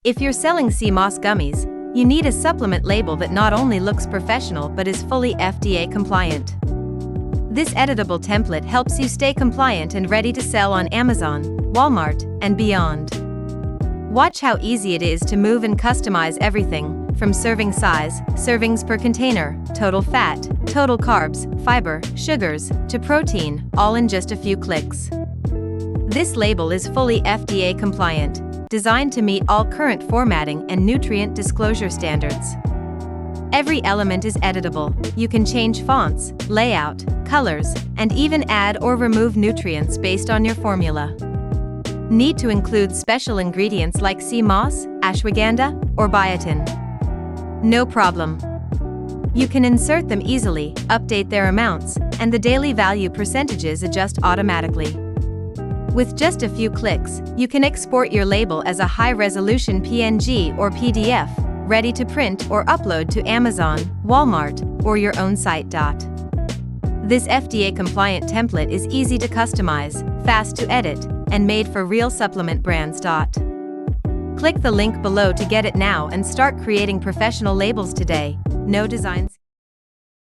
If you're selling sea moss gummies, you need a supplement label that not only looks professional but is fully FDA compliant. This editable template helps you stay compliant and ready to sell on Amazon, Walmart, and beyond. Watch how easy it is to move and customize everything, from serving size, servings per container, total fat, total carbs, fiber, sugars, to protein, all in just a few clicks. This label is fully FDA compliant, designed to meet all current formatting and nutrient disclosure standards. Every element is editable. You can change fonts, layout, colors, and even add or remove nutrients based on your formula. Need to include special ingredients like sea moss, ashwagandha, or biotin? No problem. You can insert them easily, update their amounts, and the daily value percentages adjust automatically. With just a few clicks, you can export your label as a high-resolution PNG or PDF, ready to print or upload to Amazon, Walmart, or your own site. This FDA-compliant template is easy to customize, fast to edit, and made for real supplement brands. Click the link below to get it now and start creating professional labels today. No designs.